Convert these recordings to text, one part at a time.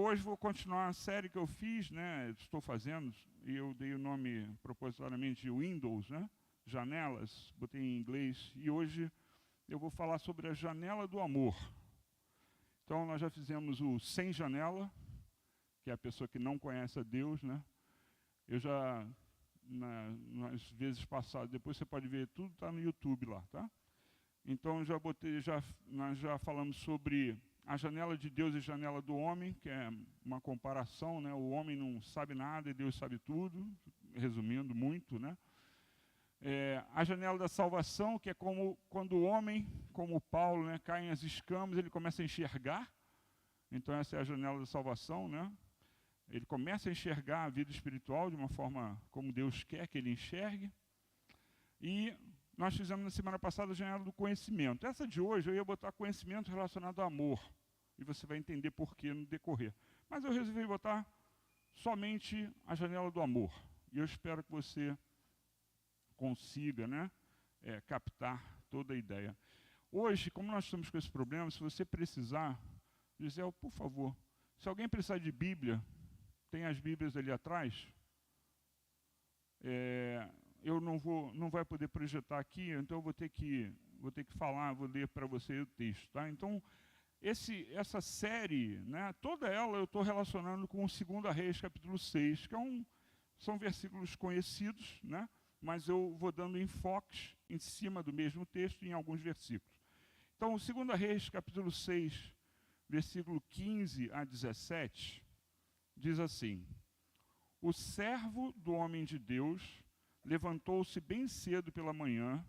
hoje vou continuar a série que eu fiz, né? Estou fazendo, e eu dei o nome propositalmente de Windows, né? Janelas, botei em inglês, e hoje eu vou falar sobre a janela do amor. Então, nós já fizemos o Sem Janela, que é a pessoa que não conhece a Deus, né? Eu já, nas vezes passadas, depois você pode ver, tudo está no YouTube lá, tá? Então, nós já falamos sobre a janela de Deus e a janela do homem, que é uma comparação, né? O homem não sabe nada e Deus sabe tudo, resumindo muito, né? A janela da salvação, que é como quando o homem, como Paulo, né, caem as escamas, ele começa a enxergar. Então essa é a janela da salvação, né? Ele começa a enxergar a vida espiritual de uma forma como Deus quer que ele enxergue. E nós fizemos na semana passada a janela do conhecimento. Essa de hoje eu ia botar conhecimento relacionado ao amor. E você vai entender por que no decorrer. Mas eu resolvi botar somente a janela do amor. E eu espero que você consiga, né, captar toda a ideia. Hoje, como nós estamos com esse problema, se você precisar, Gisele, por favor, se alguém precisar de Bíblia, tem as Bíblias ali atrás. Eu não vai poder projetar aqui, então eu vou ter que falar, vou ler para você o texto, tá? Então, essa série, né, toda ela eu estou relacionando com o 2 Reis, capítulo 6, que são versículos conhecidos, né? Mas eu vou dando enfoques em cima do mesmo texto em alguns versículos. Então, o 2 Reis, capítulo 6, versículo 15 a 17, diz assim: O servo do homem de Deus levantou-se bem cedo pela manhã,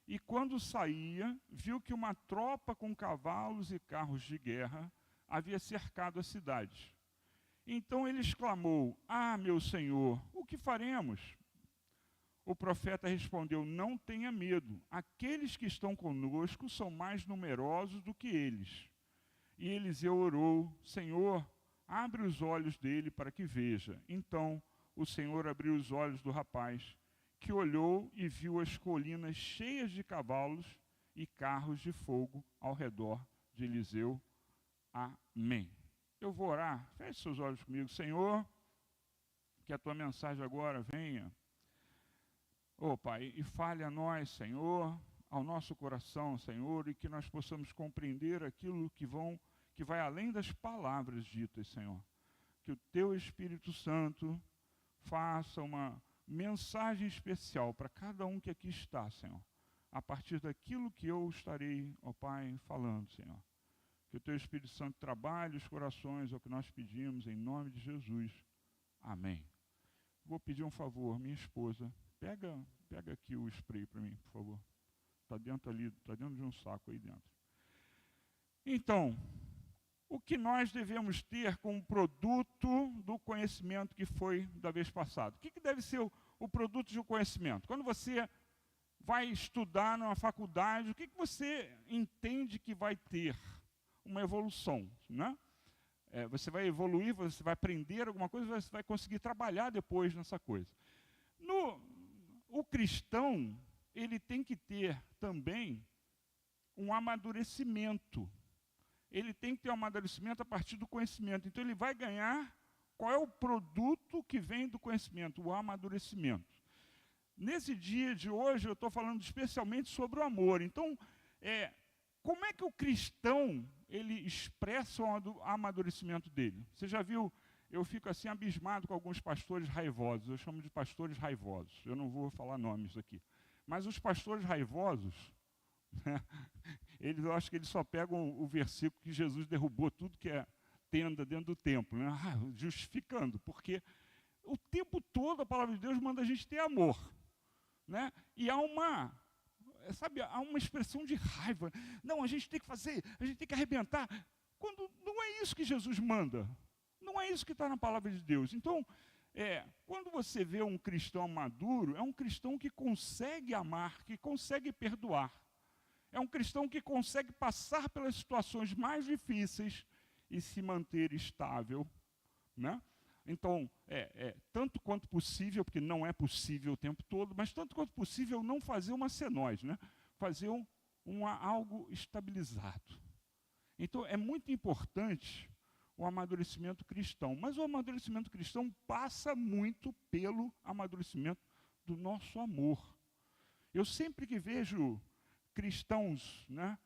e quando saía, viu que uma tropa com cavalos e carros de guerra havia cercado a cidade. Então ele exclamou: Ah, meu senhor, o que faremos? O profeta respondeu: Não tenha medo, aqueles que estão conosco são mais numerosos do que eles. E Eliseu orou: Senhor, abre os olhos dele para que veja. Então o Senhor abriu os olhos do rapaz, que olhou e viu as colinas cheias de cavalos e carros de fogo ao redor de Eliseu. Amém. Eu vou orar. Feche seus olhos comigo. Senhor, que a tua mensagem agora venha, Pai, e fale a nós, Senhor, ao nosso coração, Senhor, e que nós possamos compreender aquilo que vai além das palavras ditas, Senhor. Que o teu Espírito Santo faça uma mensagem especial para cada um que aqui está, Senhor, a partir daquilo que eu estarei, Pai, falando, Senhor. Que o teu Espírito Santo trabalhe os corações, é o que nós pedimos, em nome de Jesus. Amém. Vou pedir um favor, minha esposa, pega aqui o spray para mim, por favor. Está dentro de um saco aí dentro. Então, o que nós devemos ter como produto do conhecimento que foi da vez passada? O que deve ser o produto do conhecimento? Quando você vai estudar numa faculdade, o que você entende que vai ter? Uma evolução, né? Você vai evoluir, você vai aprender alguma coisa, você vai conseguir trabalhar depois nessa coisa. O cristão, ele tem que ter também um amadurecimento. Ele tem que ter um amadurecimento a partir do conhecimento. Então, ele vai ganhar qual é o produto que vem do conhecimento, o amadurecimento. Nesse dia de hoje, eu estou falando especialmente sobre o amor. Então, como é que o cristão ele expressa o amadurecimento dele? Você já viu? Eu fico assim abismado com alguns pastores raivosos. Eu chamo de pastores raivosos. Eu não vou falar nomes aqui. Mas os pastores raivosos, né, eu acho que eles só pegam o versículo que Jesus derrubou tudo que é tenda dentro do templo, né? Justificando, porque o tempo todo a palavra de Deus manda a gente ter amor, né? E há uma expressão de raiva. Não, a gente tem que fazer, a gente tem que arrebentar. Quando não é isso que Jesus manda. Não é isso que está na palavra de Deus. Então, quando você vê um cristão maduro, é um cristão que consegue amar, que consegue perdoar. É um cristão que consegue passar pelas situações mais difíceis e se manter estável, né? Então, tanto quanto possível, porque não é possível o tempo todo, mas tanto quanto possível não fazer uma cenose, né? Fazer algo estabilizado. Então, é muito importante o amadurecimento cristão. Mas o amadurecimento cristão passa muito pelo amadurecimento do nosso amor. Eu sempre que vejo cristãos, né,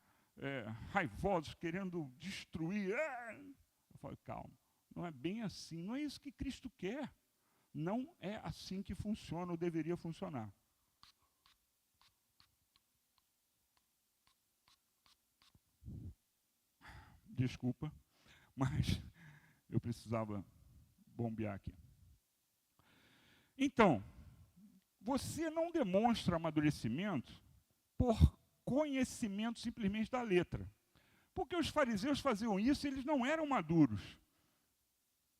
raivosos, querendo destruir, eu falo, calma, não é bem assim, não é isso que Cristo quer. Não é assim que funciona ou deveria funcionar. Desculpa, mas eu precisava bombear aqui. Então, você não demonstra amadurecimento por conhecimento simplesmente da letra. Porque os fariseus faziam isso e eles não eram maduros.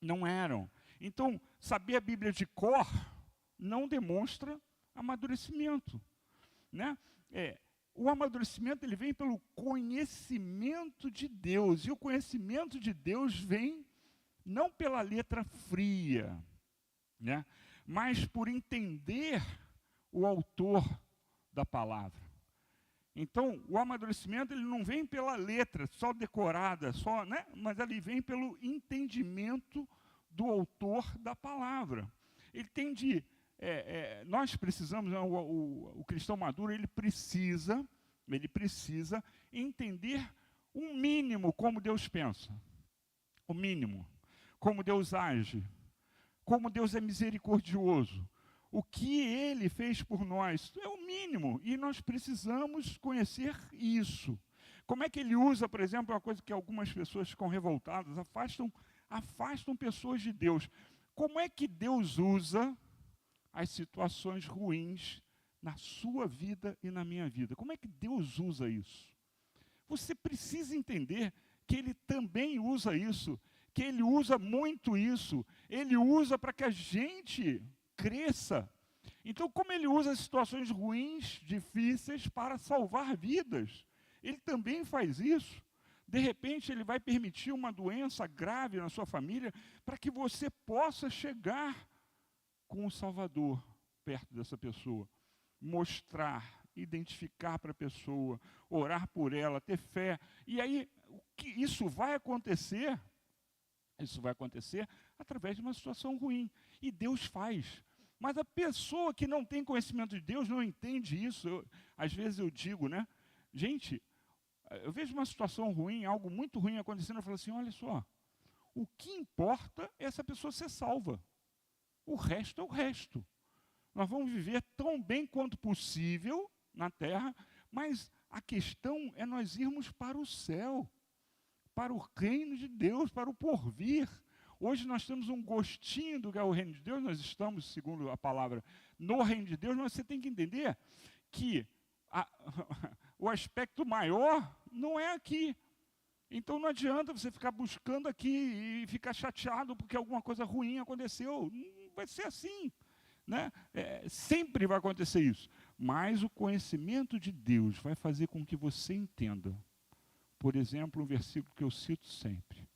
Não eram. Então, saber a Bíblia de cor não demonstra amadurecimento, né? O amadurecimento ele vem pelo conhecimento de Deus. E o conhecimento de Deus vem não pela letra fria, né? Mas por entender o autor da palavra. Então, o amadurecimento ele não vem pela letra, só decorada, só, né? Mas ele vem pelo entendimento do autor da palavra. Ele tem de... nós precisamos, né, o cristão maduro, ele precisa entender um mínimo como Deus pensa. O mínimo. Como Deus age. Como Deus é misericordioso. O que Ele fez por nós é o mínimo. E nós precisamos conhecer isso. Como é que Ele usa, por exemplo, uma coisa que algumas pessoas ficam revoltadas, afastam pessoas de Deus. Como é que Deus usa as situações ruins na sua vida e na minha vida? Como é que Deus usa isso? Você precisa entender que Ele também usa isso, que Ele usa muito isso, Ele usa para que a gente cresça. Então, como Ele usa as situações ruins, difíceis, para salvar vidas? Ele também faz isso. De repente, Ele vai permitir uma doença grave na sua família para que você possa chegar com o Salvador perto dessa pessoa. Mostrar, identificar para a pessoa, orar por ela, ter fé. E aí, isso vai acontecer através de uma situação ruim. E Deus faz. Mas a pessoa que não tem conhecimento de Deus não entende isso. Às vezes eu digo, né? Gente, eu vejo uma situação ruim, algo muito ruim acontecendo, eu falo assim, olha só, o que importa é essa pessoa ser salva. O resto é o resto. Nós vamos viver tão bem quanto possível na terra, mas a questão é nós irmos para o céu, para o reino de Deus, para o porvir. Hoje nós temos um gostinho do que é o reino de Deus, nós estamos, segundo a palavra, no reino de Deus, mas você tem que entender que o aspecto maior não é aqui. Então não adianta você ficar buscando aqui e ficar chateado porque alguma coisa ruim aconteceu. Não vai ser assim, né? Sempre vai acontecer isso. Mas o conhecimento de Deus vai fazer com que você entenda. Por exemplo, um versículo que eu cito sempre.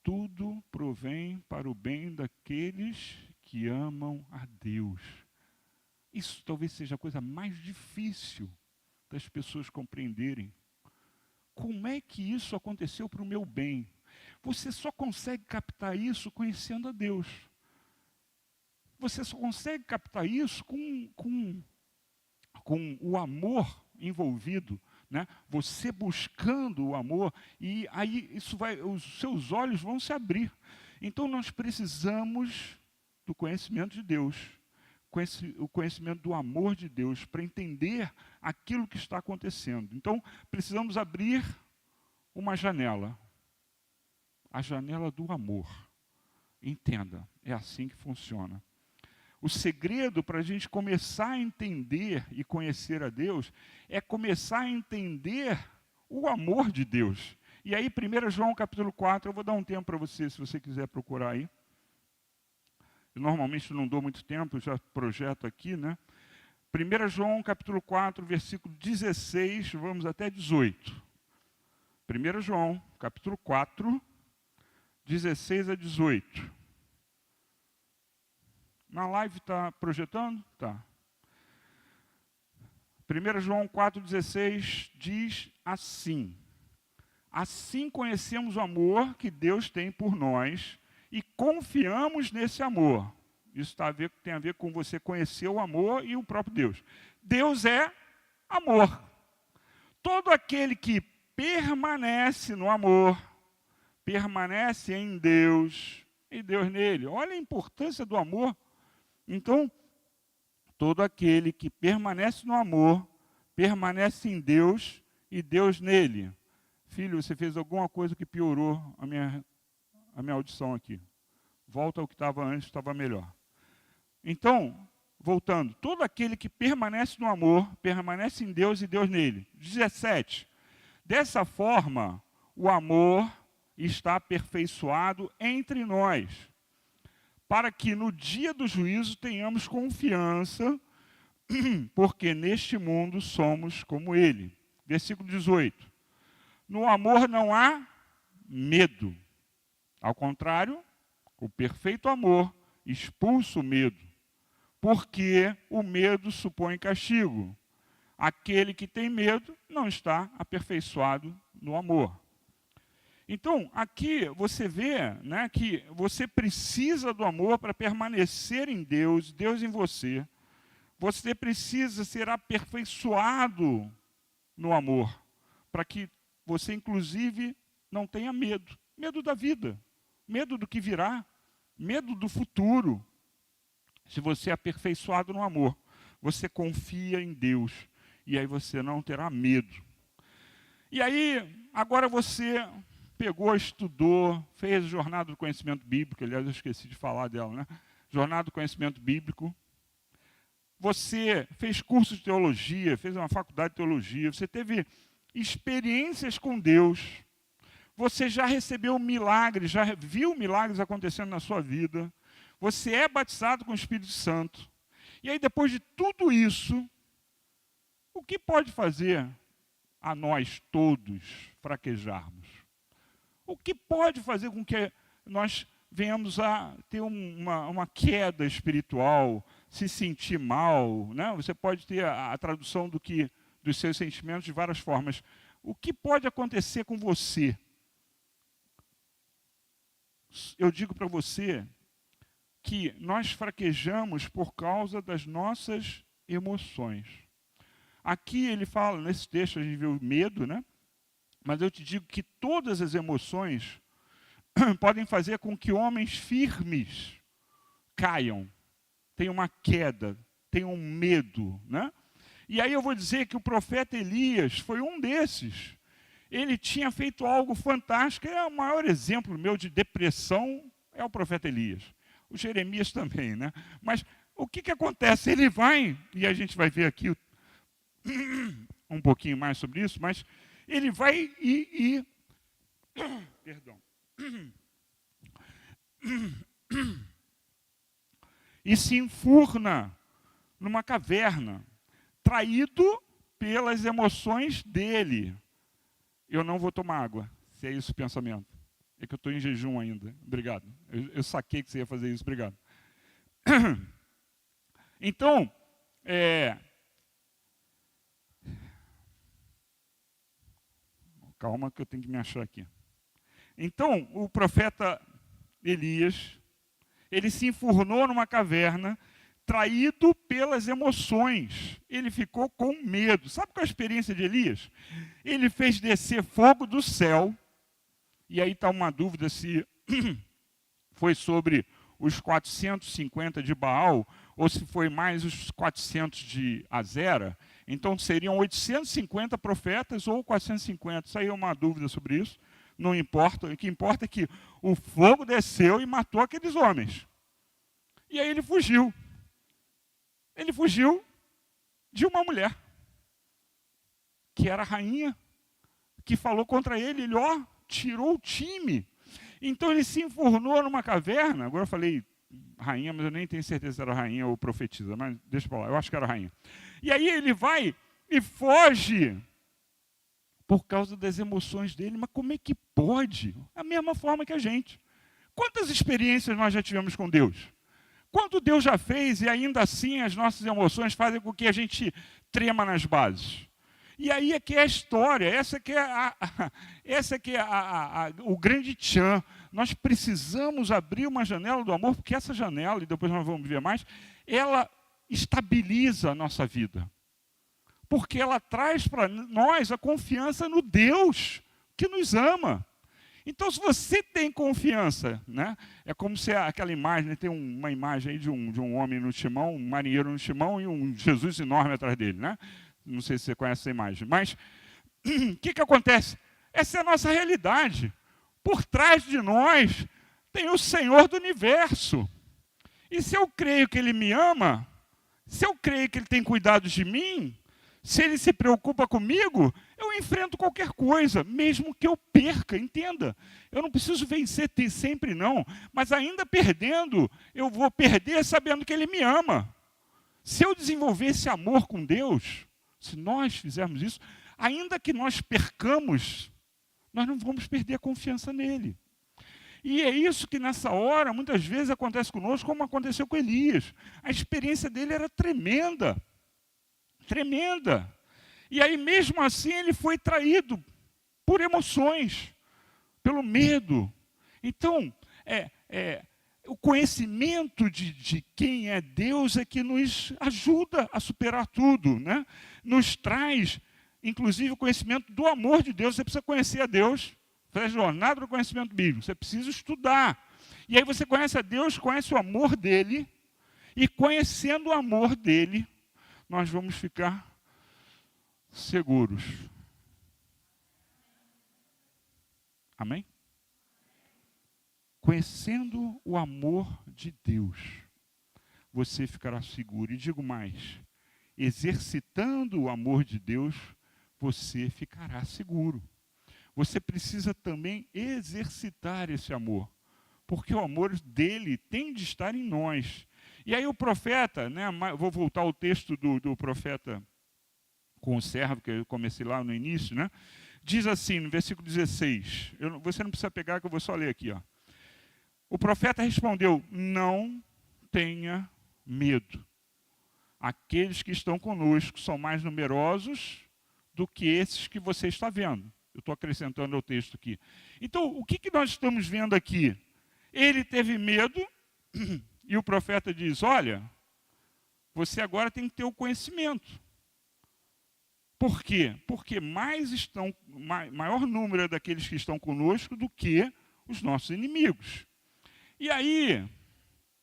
Tudo provém para o bem daqueles que amam a Deus. Isso talvez seja a coisa mais difícil das pessoas compreenderem. Como é que isso aconteceu para o meu bem? Você só consegue captar isso conhecendo a Deus. Você só consegue captar isso com o amor envolvido, né? Você buscando o amor, e aí os seus olhos vão se abrir. Então nós precisamos do conhecimento de Deus, o conhecimento do amor de Deus, para entender aquilo que está acontecendo. Então precisamos abrir uma janela, a janela do amor. Entenda, é assim que funciona. O segredo para a gente começar a entender e conhecer a Deus é começar a entender o amor de Deus. E aí, 1 João capítulo 4, eu vou dar um tempo para você, se você quiser procurar aí. Eu normalmente não dou muito tempo, eu já projeto aqui, né? 1 João capítulo 4, versículo 16, vamos até 18. 1 João capítulo 4, 16 a 18. Na live está projetando? Tá. 1 João 4,16 diz assim: Assim conhecemos o amor que Deus tem por nós e confiamos nesse amor. Isso tem a ver com você conhecer o amor e o próprio Deus. Deus é amor. Todo aquele que permanece no amor, permanece em Deus e Deus nele. Olha a importância do amor. Então, todo aquele que permanece no amor, permanece em Deus e Deus nele. Filho, você fez alguma coisa que piorou a minha audição aqui. Volta ao que estava antes, estava melhor. Então, voltando, todo aquele que permanece no amor, permanece em Deus e Deus nele. 17. Dessa forma, o amor está aperfeiçoado entre nós, para que no dia do juízo tenhamos confiança, porque neste mundo somos como ele. Versículo 18. No amor não há medo. Ao contrário, o perfeito amor expulsa o medo, porque o medo supõe castigo. Aquele que tem medo não está aperfeiçoado no amor. Então, aqui você vê, né, que você precisa do amor para permanecer em Deus, Deus em você. Você precisa ser aperfeiçoado no amor, para que você, inclusive, não tenha medo. Medo da vida, medo do que virá, medo do futuro. Se você é aperfeiçoado no amor, você confia em Deus, e aí você não terá medo. E aí, agora você pegou, estudou, fez jornada do conhecimento bíblico, aliás, eu esqueci de falar dela, né? Jornada do conhecimento bíblico. Você fez curso de teologia, fez uma faculdade de teologia, você teve experiências com Deus, você já recebeu milagres, já viu milagres acontecendo na sua vida, você é batizado com o Espírito Santo. E aí, depois de tudo isso, o que pode fazer a nós todos fraquejarmos? O que pode fazer com que nós venhamos a ter uma queda espiritual, se sentir mal, né? Você pode ter a tradução dos seus sentimentos de várias formas. O que pode acontecer com você? Eu digo para você que nós fraquejamos por causa das nossas emoções. Aqui ele fala, nesse texto a gente viu medo, né? Mas eu te digo que todas as emoções podem fazer com que homens firmes caiam, tenham uma queda, tenham medo, né? E aí eu vou dizer que o profeta Elias foi um desses. Ele tinha feito algo fantástico, é o maior exemplo meu de depressão, é o profeta Elias. O Jeremias também, né? Mas o que acontece? Ele vai, e a gente vai ver aqui um pouquinho mais sobre isso, mas ele vai perdão. E se enfurna numa caverna, traído pelas emoções dele. Eu não vou tomar água, se é esse o pensamento. É que eu estou em jejum ainda. Obrigado. Eu saquei que você ia fazer isso. Obrigado. Então, calma que eu tenho que me achar aqui. Então, o profeta Elias, ele se enfurnou numa caverna, traído pelas emoções. Ele ficou com medo. Sabe qual é a experiência de Elias? Ele fez descer fogo do céu. E aí está uma dúvida se foi sobre os 450 de Baal ou se foi mais os 400 de Azera. Então seriam 850 profetas ou 450. Isso aí é uma dúvida sobre isso. Não importa. O que importa é que o fogo desceu e matou aqueles homens. E aí ele fugiu. Ele fugiu de uma mulher, que era a rainha, que falou contra ele. Ele, tirou o time. Então ele se enfurnou numa caverna. Agora eu falei rainha, mas eu nem tenho certeza se era rainha ou profetisa, mas deixa eu falar, eu acho que era rainha. E aí ele vai e foge por causa das emoções dele. Mas como é que pode? Da mesma forma que a gente. Quantas experiências nós já tivemos com Deus? Quanto Deus já fez e ainda assim as nossas emoções fazem com que a gente trema nas bases. E aí é que é a história, essa que é o grande tchan. Nós precisamos abrir uma janela do amor, porque essa janela, e depois nós vamos ver mais, ela estabiliza a nossa vida. Porque ela traz para nós a confiança no Deus que nos ama. Então, se você tem confiança, né? É como se aquela imagem, né? Tem uma imagem aí de um homem no timão, um marinheiro no timão e um Jesus enorme atrás dele, né? Não sei se você conhece essa imagem. Mas o que acontece? Essa é a nossa realidade. Por trás de nós tem o Senhor do universo. E se eu creio que Ele me ama, se eu creio que Ele tem cuidado de mim, se Ele se preocupa comigo, eu enfrento qualquer coisa, mesmo que eu perca, entenda. Eu não preciso vencer sempre não, mas ainda perdendo, eu vou perder sabendo que Ele me ama. Se eu desenvolver esse amor com Deus, se nós fizermos isso, ainda que nós percamos, nós não vamos perder a confiança nele. E é isso que nessa hora, muitas vezes, acontece conosco, como aconteceu com Elias. A experiência dele era tremenda. Tremenda. E aí, mesmo assim, ele foi traído por emoções, pelo medo. Então, o conhecimento de quem é Deus é que nos ajuda a superar tudo, né? Nos traz, inclusive, o conhecimento do amor de Deus. Você precisa conhecer a Deus, fazer a jornada do conhecimento bíblico. Você precisa estudar. E aí você conhece a Deus, conhece o amor dele, e conhecendo o amor dele, nós vamos ficar seguros. Amém? Conhecendo o amor de Deus, você ficará seguro. E digo mais, exercitando o amor de Deus, você ficará seguro. Você precisa também exercitar esse amor, porque o amor dele tem de estar em nós. E aí o profeta, né, vou voltar ao texto do profeta com o servo, que eu comecei lá no início, né, diz assim, no versículo 16, você não precisa pegar, que eu vou só ler aqui. Ó. O profeta respondeu, não tenha medo. Aqueles que estão conosco são mais numerosos do que esses que você está vendo. Eu estou acrescentando ao texto aqui. Então, o que nós estamos vendo aqui? Ele teve medo, e o profeta diz, olha, você agora tem que ter o conhecimento. Por quê? Porque maior número é daqueles que estão conosco do que os nossos inimigos. E aí,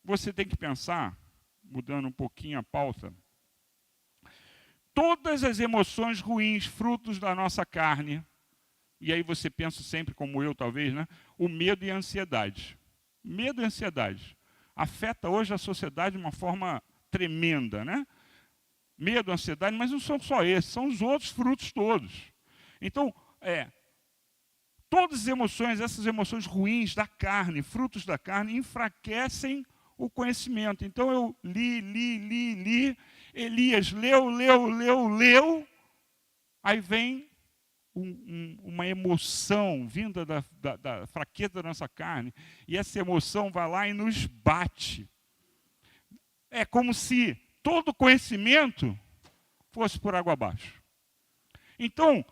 você tem que pensar, mudando um pouquinho a pauta, todas as emoções ruins, frutos da nossa carne, e aí você pensa sempre, como eu talvez, né? O medo e a ansiedade. Medo e ansiedade. Afeta hoje a sociedade de uma forma tremenda, né? Medo, ansiedade, mas não são só esses, são os outros frutos todos. Então, todas as emoções, essas emoções ruins da carne, frutos da carne, enfraquecem o conhecimento. Então eu li, Elias leu, aí vem uma emoção vinda da fraqueza da nossa carne, e essa emoção vai lá e nos bate. É como se todo conhecimento fosse por água abaixo. Então,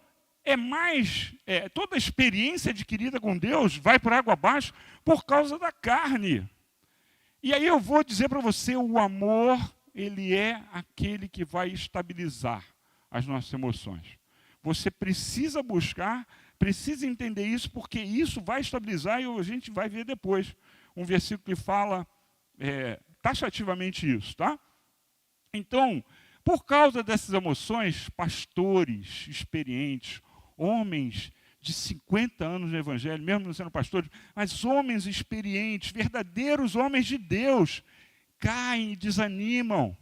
toda a experiência adquirida com Deus vai por água abaixo por causa da carne. E aí eu vou dizer para você, o amor, ele é aquele que vai estabilizar as nossas emoções. Você precisa buscar, precisa entender isso, porque isso vai estabilizar, e a gente vai ver depois um versículo que fala taxativamente isso, tá? Então, por causa dessas emoções, pastores experientes, homens de 50 anos no Evangelho, mesmo não sendo pastores, mas homens experientes, verdadeiros homens de Deus, caem e desanimam.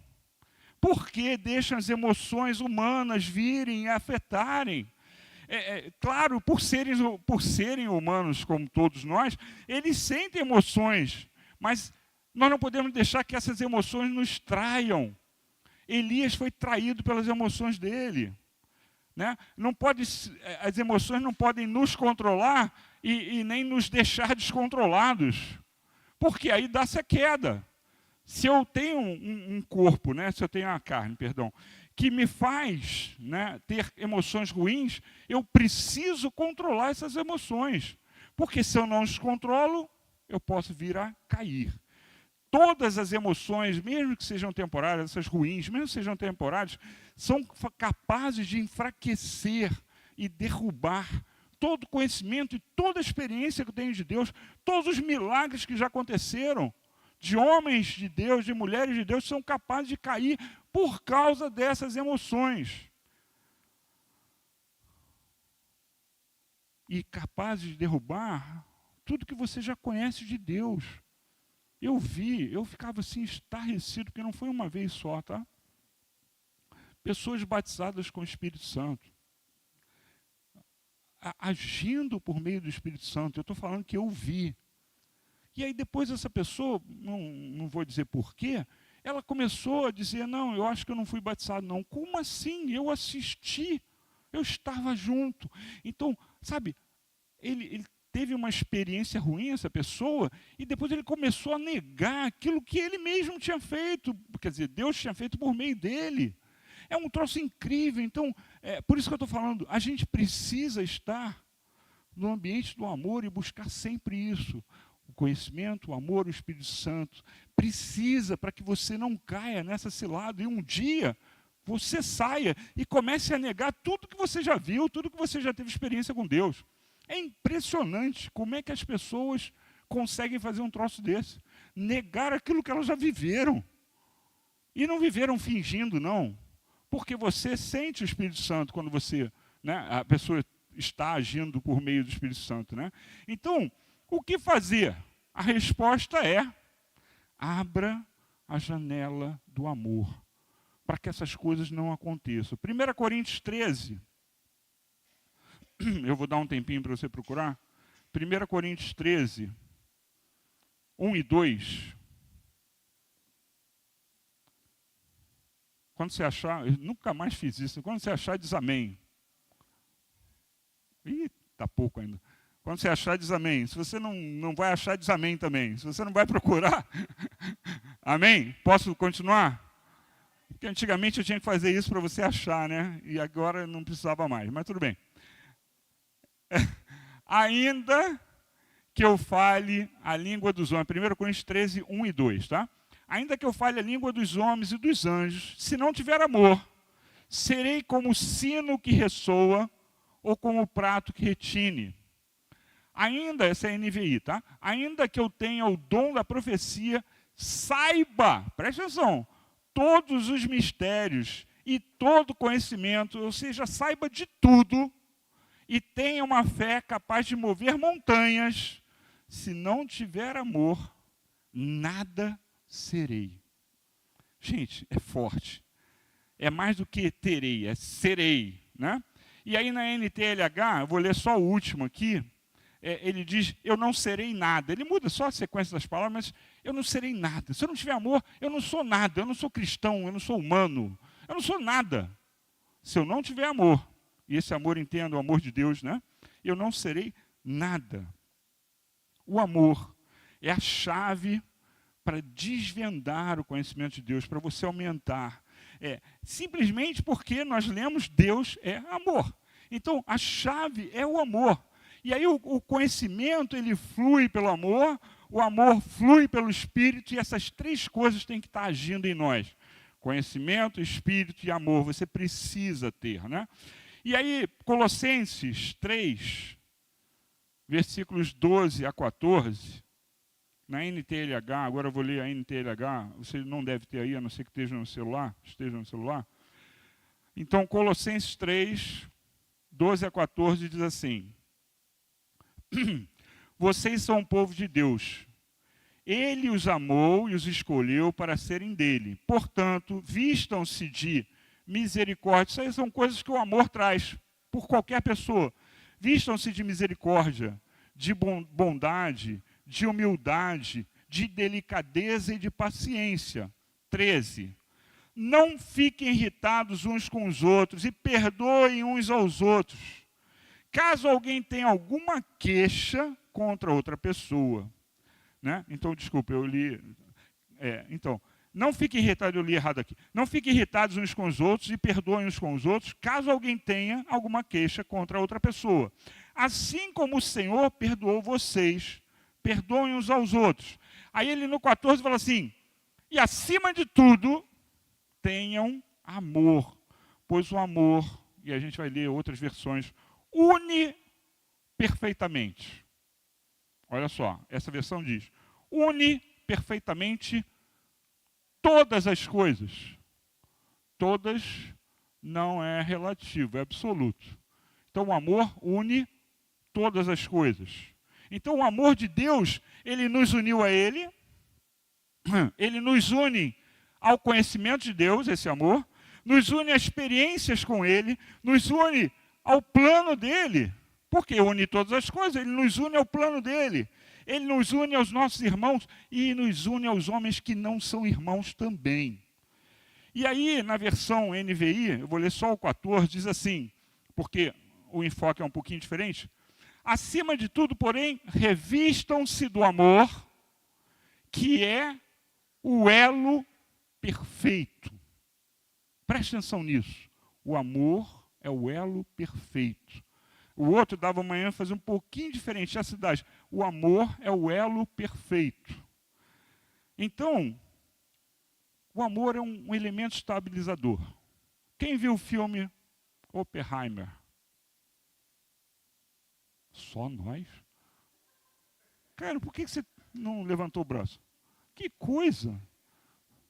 Porque deixam as emoções humanas virem e afetarem. Claro, por serem humanos como todos nós, eles sentem emoções, mas nós não podemos deixar que essas emoções nos traiam. Elias foi traído pelas emoções dele. Né? As emoções não podem nos controlar e nem nos deixar descontrolados, porque aí dá-se a queda. Se eu tenho um corpo, né? Se eu tenho uma carne, perdão, que me faz, né, ter emoções ruins, eu preciso controlar essas emoções. Porque se eu não as controlo, eu posso vir a cair. Todas as emoções, mesmo que sejam temporárias, essas ruins, mesmo que sejam temporárias, são capazes de enfraquecer e derrubar todo o conhecimento e toda a experiência que eu tenho de Deus, todos os milagres que já aconteceram, de homens de Deus, de mulheres de Deus, são capazes de cair por causa dessas emoções. E capazes de derrubar tudo que você já conhece de Deus. Eu ficava assim estarrecido, porque não foi uma vez só, tá? Pessoas batizadas com o Espírito Santo, agindo por meio do Espírito Santo. Eu estou falando que eu vi. E aí depois essa pessoa, não vou dizer porquê, ela começou a dizer, não, eu acho que eu não fui batizado, não. Como assim? Eu assisti, eu estava junto. Então, sabe, ele teve uma experiência ruim, essa pessoa, e depois ele começou a negar aquilo que ele mesmo tinha feito, quer dizer, Deus tinha feito por meio dele. É um troço incrível. Então, por isso que eu estou falando, a gente precisa estar no ambiente do amor e buscar sempre isso. O conhecimento, o amor, o Espírito Santo. Precisa para que você não caia nessa cilada e um dia você saia e comece a negar tudo que você já viu, tudo que você já teve experiência com Deus. É impressionante como é que as pessoas conseguem fazer um troço desse. Negar aquilo que elas já viveram. E não viveram fingindo, não. Porque você sente o Espírito Santo quando você, né, a pessoa está agindo por meio do Espírito Santo, né? Então, o que fazer? A resposta é: abra a janela do amor, para que essas coisas não aconteçam. 1 Coríntios 13, eu vou dar um tempinho para você procurar. 1 Coríntios 13, 1 e 2. Quando você achar, eu nunca mais fiz isso, quando você achar, diz amém. Ih, está pouco ainda. Quando você achar, diz amém. Se você não vai achar, diz amém também. Se você não vai procurar, amém? Posso continuar? Porque antigamente eu tinha que fazer isso para você achar, né? E agora não precisava mais, mas tudo bem. Ainda que eu fale a língua dos homens. 1 Coríntios 13, 1 e 2, tá? Ainda que eu fale a língua dos homens e dos anjos, se não tiver amor, serei como o sino que ressoa ou como o prato que retine. Ainda, essa é a NVI, tá? Ainda que eu tenha o dom da profecia, saiba, preste atenção, todos os mistérios e todo conhecimento, ou seja, saiba de tudo, e tenha uma fé capaz de mover montanhas, se não tiver amor, nada serei. Gente, é forte. É mais do que terei, é serei, né? E aí na NTLH, eu vou ler só o último aqui, ele diz, eu não serei nada. Ele muda só a sequência das palavras, mas eu não serei nada. Se eu não tiver amor, eu não sou nada. Eu não sou cristão, eu não sou humano. Eu não sou nada. Se eu não tiver amor, e esse amor entendo o amor de Deus, né? Eu não serei nada. O amor é a chave para desvendar o conhecimento de Deus, para você aumentar. Simplesmente porque nós lemos Deus é amor. Então, a chave é o amor. E aí o conhecimento, ele flui pelo amor, o amor flui pelo Espírito, e essas três coisas têm que estar agindo em nós. Conhecimento, Espírito e amor, você precisa ter, né? E aí, Colossenses 3, versículos 12 a 14, na NTLH, agora eu vou ler a NTLH, você não deve ter aí, a não ser que esteja no celular. Então, Colossenses 3, 12 a 14 diz assim: vocês são o povo de Deus. Ele os amou e os escolheu para serem dele. Portanto, vistam-se de misericórdia. Isso aí são coisas que o amor traz por qualquer pessoa. Vistam-se de misericórdia, de bondade, de humildade, de delicadeza e de paciência. 13. Não fiquem irritados uns com os outros e perdoem uns aos outros, caso alguém tenha alguma queixa contra outra pessoa. Né? Então, desculpa, eu li... Então, Não fiquem irritados, eu li errado aqui. Não fiquem irritados uns com os outros e perdoem uns com os outros, caso alguém tenha alguma queixa contra outra pessoa. Assim como o Senhor perdoou vocês, perdoem uns aos outros. Aí ele no 14 fala assim, e acima de tudo, tenham amor, pois o amor, e a gente vai ler outras versões, une perfeitamente. Olha só, essa versão diz, une perfeitamente todas as coisas. Todas não é relativo, é absoluto. Então o amor une todas as coisas. Então o amor de Deus, ele nos uniu a ele, ele nos une ao conhecimento de Deus, esse amor, nos une a experiências com ele, nos une ao plano dele, porque une todas as coisas, ele nos une ao plano dele. Ele nos une aos nossos irmãos e nos une aos homens que não são irmãos também. E aí, na versão NVI, eu vou ler só o 14, diz assim, porque o enfoque é um pouquinho diferente. Acima de tudo, porém, revistam-se do amor, que é o elo perfeito. Preste atenção nisso. O amor é o elo perfeito. O outro dava uma ênfase um pouquinho diferente, essa cidade. O amor é o elo perfeito. Então, o amor é um elemento estabilizador. Quem viu o filme Oppenheimer? Só nós? Cara, por que você não levantou o braço? Que coisa!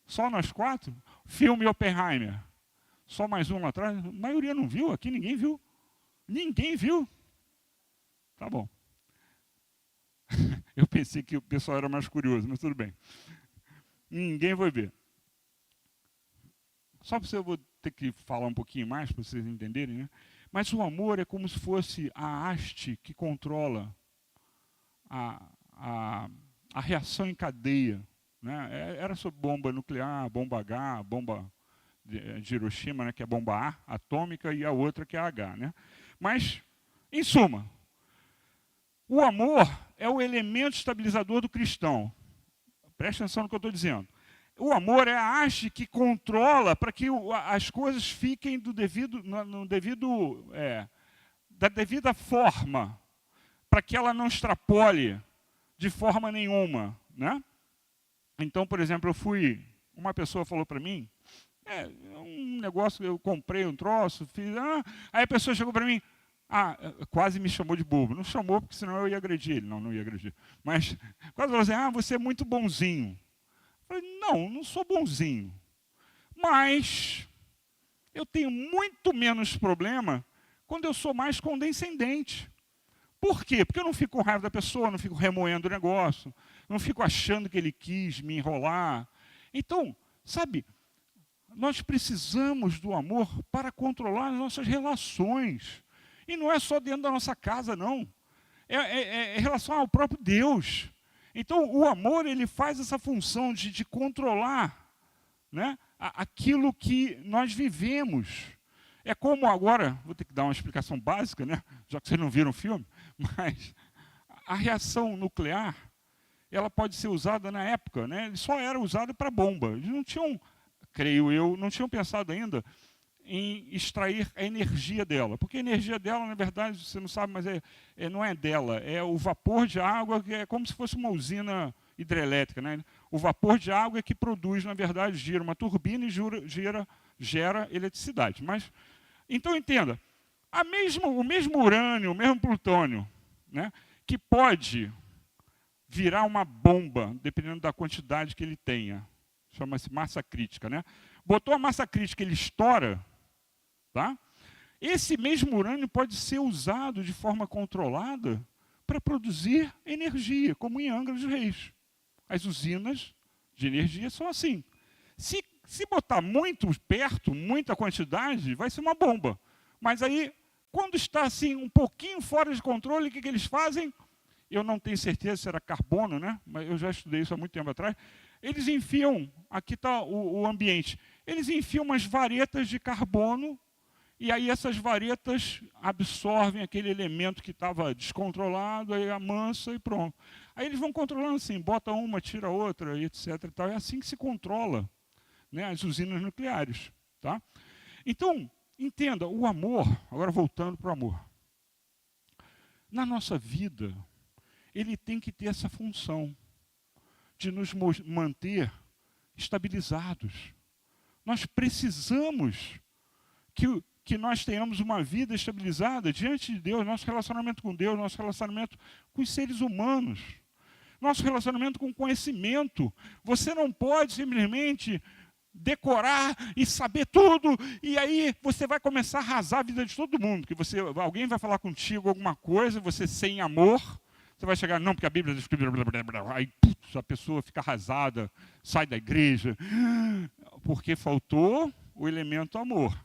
Só nós 4? Filme Oppenheimer. Só mais um lá atrás? A maioria não viu, aqui ninguém viu. Ninguém viu? Tá bom. Eu pensei que o pessoal era mais curioso, mas tudo bem. Ninguém vai ver. Só para você, eu vou ter que falar um pouquinho mais para vocês entenderem, né? Mas o amor é como se fosse a haste que controla a reação em cadeia. Né? Era sobre bomba nuclear, bomba H, bomba de Hiroshima, né, que é a bomba A, atômica, e a outra que é a H. Né? Mas, em suma, o amor é o elemento estabilizador do cristão. Preste atenção no que eu estou dizendo. O amor é a haste que controla para que as coisas fiquem da devida forma, para que ela não extrapole de forma nenhuma. Né? Então, por exemplo, uma pessoa falou para mim, um negócio, eu comprei um troço, fiz, aí a pessoa chegou para mim, quase me chamou de bobo. Não chamou, porque senão eu ia agredir ele. Não ia agredir. Mas quase falou assim, você é muito bonzinho. Eu falei, não sou bonzinho. Mas eu tenho muito menos problema quando eu sou mais condescendente. Por quê? Porque eu não fico com raiva da pessoa, não fico remoendo o negócio, não fico achando que ele quis me enrolar. Então, sabe, nós precisamos do amor para controlar as nossas relações. E não é só dentro da nossa casa, não. É em relação ao próprio Deus. Então, o amor, ele faz essa função de controlar, né, aquilo que nós vivemos. É como agora, vou ter que dar uma explicação básica, né, já que vocês não viram o filme, mas a reação nuclear, ela pode ser usada na época, né, só era usada para bomba. Eles não tinham, creio eu, não tinham pensado ainda em extrair a energia dela. Porque a energia dela, na verdade, você não sabe, mas não é dela. É o vapor de água, que é como se fosse uma usina hidrelétrica. Né? O vapor de água é que produz, na verdade, gira uma turbina e gera eletricidade. Mas, então, entenda, o mesmo urânio, o mesmo plutônio, né, que pode virar uma bomba, dependendo da quantidade que ele tenha. Chama-se massa crítica. Né? Botou a massa crítica, ele estoura. Tá? Esse mesmo urânio pode ser usado de forma controlada para produzir energia, como em Angra dos Reis. As usinas de energia são assim. Se botar muito perto, muita quantidade, vai ser uma bomba. Mas aí, quando está assim, um pouquinho fora de controle, o que eles fazem? Eu não tenho certeza se era carbono, né? Mas eu já estudei isso há muito tempo atrás. Eles enfiam, aqui está o ambiente, eles enfiam umas varetas de carbono, e aí essas varetas absorvem aquele elemento que estava descontrolado, aí amansa e pronto. Aí eles vão controlando assim, bota uma, tira outra, e etc. E tal. É assim que se controla, né, as usinas nucleares. Tá? Então, entenda, o amor, agora voltando para o amor. Na nossa vida, ele tem que ter essa função de nos manter estabilizados. Nós precisamos que nós tenhamos uma vida estabilizada diante de Deus, nosso relacionamento com Deus, nosso relacionamento com os seres humanos, nosso relacionamento com o conhecimento. Você não pode simplesmente decorar e saber tudo, e aí você vai começar a arrasar a vida de todo mundo, que alguém vai falar contigo alguma coisa, você sem amor, você vai chegar, não, porque a Bíblia diz que... Aí a pessoa fica arrasada, sai da igreja, porque faltou o elemento amor.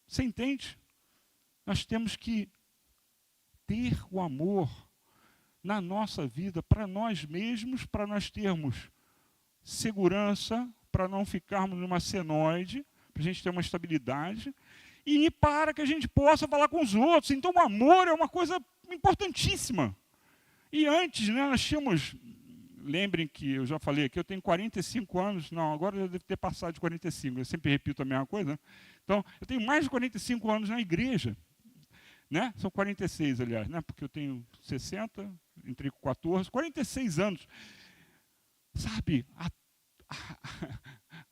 Você entende? Nós temos que ter o amor na nossa vida, para nós mesmos, para nós termos segurança, para não ficarmos numa senoide, para a gente ter uma estabilidade, e para que a gente possa falar com os outros. Então o amor é uma coisa importantíssima. E antes, né, nós tínhamos, lembrem que eu já falei aqui, eu tenho 45 anos, não, agora eu devo ter passado de 45, eu sempre repito a mesma coisa, né? Então, eu tenho mais de 45 anos na igreja, né? São 46, aliás, né? Porque eu tenho 60, entrei com 14, 46 anos. Sabe,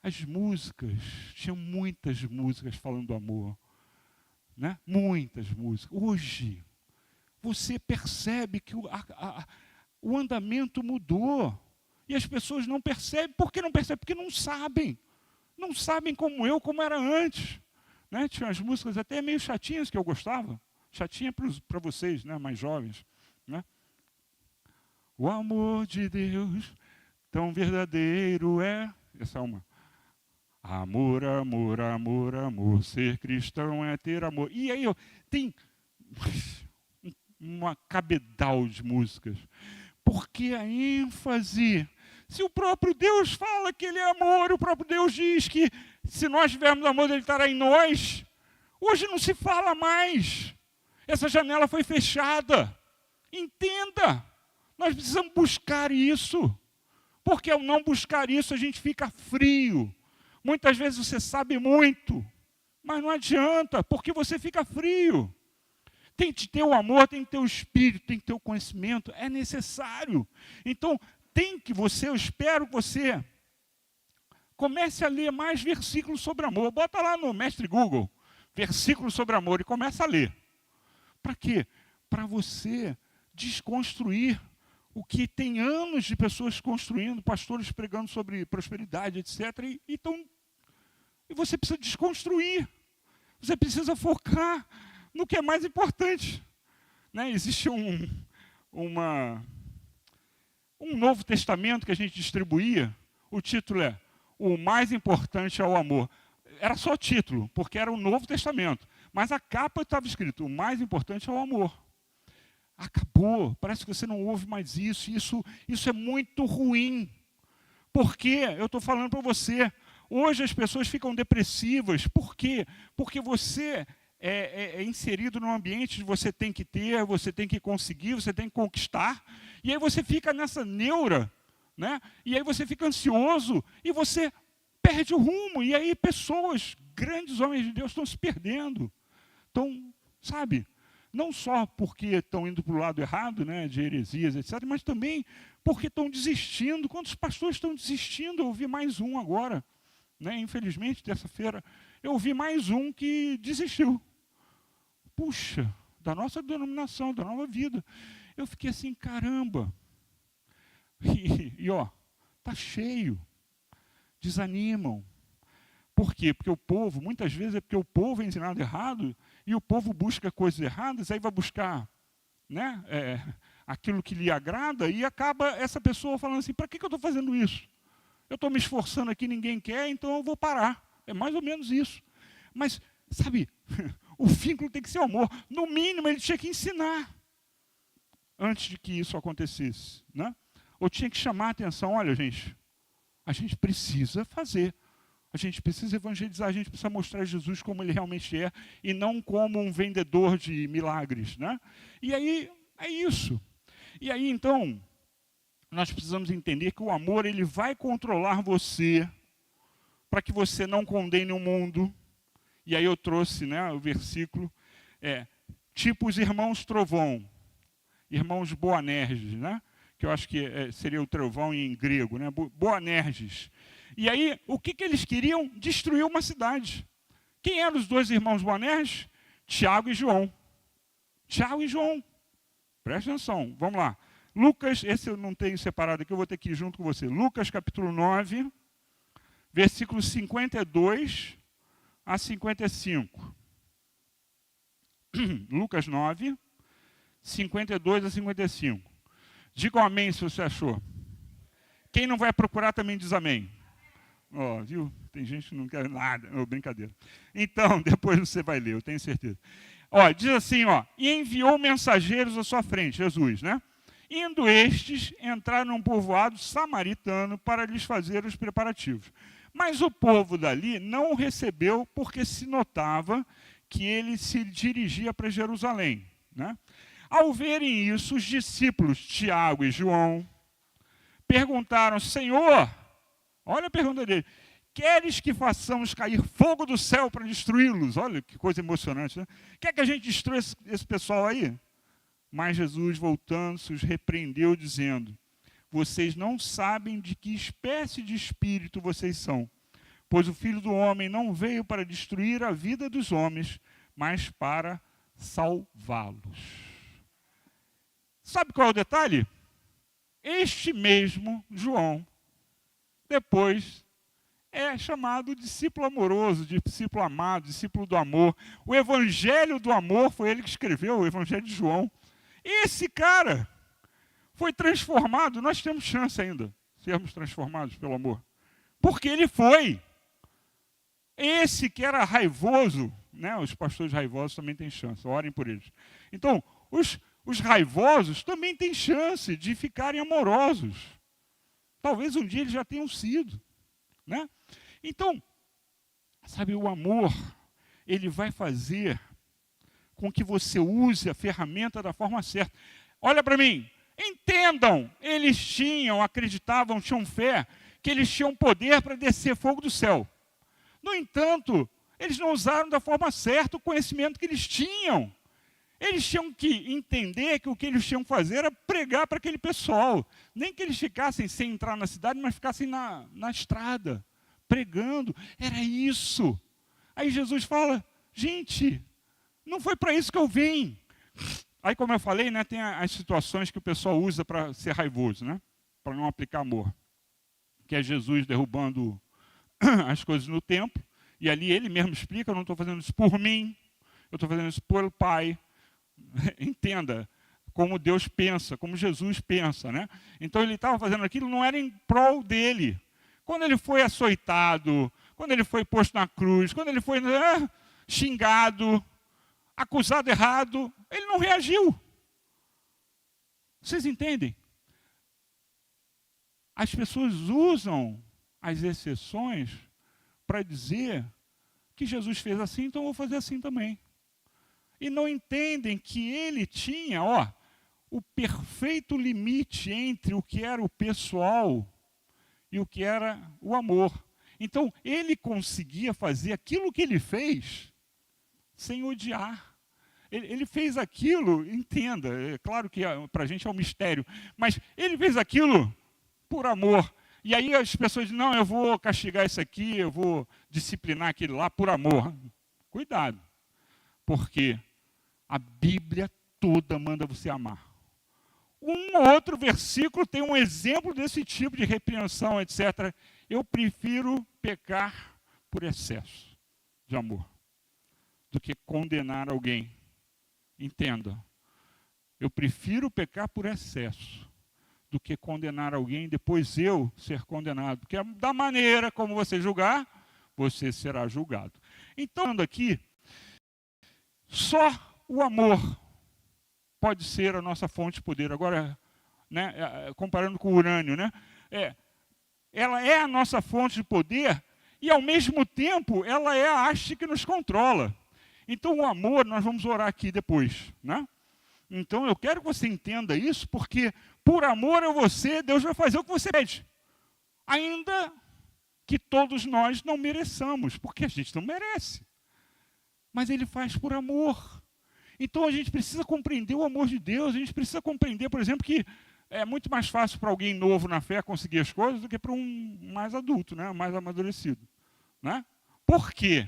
as músicas, tinham muitas músicas falando do amor, né? Muitas músicas. Hoje, você percebe que o andamento mudou. E as pessoas não percebem. Por que não percebem? Porque não sabem. Não sabem como era antes. Né? Tinha umas músicas até meio chatinhas que eu gostava. Chatinha para vocês, né, mais jovens. Né? O amor de Deus tão verdadeiro é... Essa é uma. Amor, amor, amor, amor. Ser cristão é ter amor. E aí tem uma cabedal de músicas. Porque a ênfase... Se o próprio Deus fala que Ele é amor, o próprio Deus diz que se nós tivermos amor, Ele estará em nós. Hoje não se fala mais. Essa janela foi fechada. Entenda. Nós precisamos buscar isso. Porque ao não buscar isso, a gente fica frio. Muitas vezes você sabe muito, mas não adianta, porque você fica frio. Tem que ter o amor, tem que ter o espírito, tem que ter o conhecimento. É necessário. Então, eu espero que você comece a ler mais versículos sobre amor. Bota lá no Mestre Google, versículos sobre amor, e começa a ler. Para quê? Para você desconstruir o que tem anos de pessoas construindo, pastores pregando sobre prosperidade, etc. E você precisa desconstruir. Você precisa focar no que é mais importante. Né? Existe um Novo Testamento que a gente distribuía, o título é O Mais Importante é o Amor. Era só título, porque era o Novo Testamento. Mas a capa estava escrito, o mais importante é o amor. Acabou, parece que você não ouve mais isso. Isso é muito ruim. Por quê? Eu estou falando para você. Hoje as pessoas ficam depressivas. Por quê? Porque você é inserido num ambiente de você tem que ter, você tem que conseguir, você tem que conquistar. E aí você fica nessa neura, né? E aí você fica ansioso e você perde o rumo. E aí pessoas, grandes homens de Deus, estão se perdendo. Então, sabe, não só porque estão indo para o lado errado, né, de heresias, etc., mas também porque estão desistindo. Quantos pastores estão desistindo? Eu ouvi mais um agora. Né? Infelizmente, terça-feira, eu ouvi mais um que desistiu. Puxa, da nossa denominação, da nova vida. Eu fiquei assim, caramba. E ó, está cheio. Desanimam. Por quê? Porque o povo, muitas vezes é porque o povo é ensinado errado e o povo busca coisas erradas, aí vai buscar, né, aquilo que lhe agrada e acaba essa pessoa falando assim, para que eu estou fazendo isso? Eu estou me esforçando aqui, ninguém quer, então eu vou parar. É mais ou menos isso. Mas, sabe, o vínculo tem que ser o amor. No mínimo, ele tinha que ensinar antes de que isso acontecesse. Né? Ou tinha que chamar a atenção, olha, gente, a gente precisa fazer. A gente precisa evangelizar, a gente precisa mostrar Jesus como Ele realmente é, e não como um vendedor de milagres. Né? E aí, é isso. E aí, então, nós precisamos entender que o amor ele vai controlar você para que você não condene o mundo. E aí eu trouxe, né, o versículo, tipo os irmãos Trovão, irmãos Boanerges, né, que eu acho que seria o trovão em grego, né, Boanerges. E aí, o que eles queriam? Destruir uma cidade. Quem eram os dois irmãos Boanerges? Tiago e João. Tiago e João. Presta atenção, vamos lá. Lucas, esse eu não tenho separado aqui, eu vou ter que ir junto com você. Lucas capítulo 9, versículos 52 a 55. Lucas 9, 52 a 55. Diga um amém se você achou. Quem não vai procurar também diz amém. Ó, viu? Tem gente que não quer nada. Oh, brincadeira. Então, depois você vai ler, eu tenho certeza. Ó, diz assim, ó, e enviou mensageiros à sua frente, Jesus, né? Indo estes, entraram num povoado samaritano para lhes fazer os preparativos. Mas o povo dali não o recebeu porque se notava que ele se dirigia para Jerusalém, né? Ao verem isso, os discípulos Tiago e João perguntaram, Senhor, olha a pergunta dele, queres que façamos cair fogo do céu para destruí-los? Olha que coisa emocionante, né? Quer que a gente destrua esse pessoal aí? Mas Jesus, voltando-se, os repreendeu, dizendo, vocês não sabem de que espécie de espírito vocês são, pois o Filho do Homem não veio para destruir a vida dos homens, mas para salvá-los. Sabe qual é o detalhe? Este mesmo João, depois é chamado discípulo amoroso, discípulo amado, discípulo do amor. O Evangelho do amor foi ele que escreveu, o Evangelho de João. Esse cara foi transformado, nós temos chance ainda de sermos transformados pelo amor. Porque ele foi. Esse que era raivoso, né? Os pastores raivosos também têm chance, orem por eles. Então, os raivosos também têm chance de ficarem amorosos. Talvez um dia eles já tenham sido, né? Então, sabe, o amor, ele vai fazer com que você use a ferramenta da forma certa. Olha para mim, entendam, eles acreditavam, tinham fé, que eles tinham poder para descer fogo do céu. No entanto, eles não usaram da forma certa o conhecimento que eles tinham. Eles tinham que entender que o que eles tinham que fazer era pregar para aquele pessoal. Nem que eles ficassem sem entrar na cidade, mas ficassem na estrada, pregando. Era isso. Aí Jesus fala, gente, não foi para isso que eu vim. Aí, como eu falei, né, tem as situações que o pessoal usa para ser raivoso, né, para não aplicar amor. Que é Jesus derrubando as coisas no templo. E ali ele mesmo explica, eu não estou fazendo isso por mim, eu estou fazendo isso pelo Pai. Entenda como Deus pensa, como Jesus pensa, né? Então ele estava fazendo aquilo, não era em prol dele. Quando ele foi açoitado, quando ele foi posto na cruz, quando ele foi xingado, acusado errado, ele não reagiu. Vocês entendem? As pessoas usam as exceções para dizer que Jesus fez assim, então eu vou fazer assim também. E não entendem que ele tinha, o perfeito limite entre o que era o pessoal e o que era o amor. Então, ele conseguia fazer aquilo que ele fez sem odiar. Ele fez aquilo, entenda, é claro que para a gente é um mistério, mas ele fez aquilo por amor. E aí as pessoas dizem, não, eu vou castigar isso aqui, eu vou disciplinar aquele lá por amor. Cuidado, porque a Bíblia toda manda você amar. Um ou outro versículo tem um exemplo desse tipo de repreensão, etc. Eu prefiro pecar por excesso de amor do que condenar alguém. Entenda, eu prefiro pecar por excesso do que condenar alguém e depois eu ser condenado. Porque da maneira como você julgar, você será julgado. Então, aqui, só o amor pode ser a nossa fonte de poder. Agora, né, comparando com o urânio, né, ela é a nossa fonte de poder e, ao mesmo tempo, ela é a haste que nos controla. Então, o amor, nós vamos orar aqui depois, né? Então eu quero que você entenda isso, porque por amor a você, Deus vai fazer o que você pede. Ainda que todos nós não mereçamos, porque a gente não merece. Mas Ele faz por amor. Então a gente precisa compreender o amor de Deus, a gente precisa compreender, por exemplo, que é muito mais fácil para alguém novo na fé conseguir as coisas do que para um mais adulto, né? Mais amadurecido. Né? Por quê?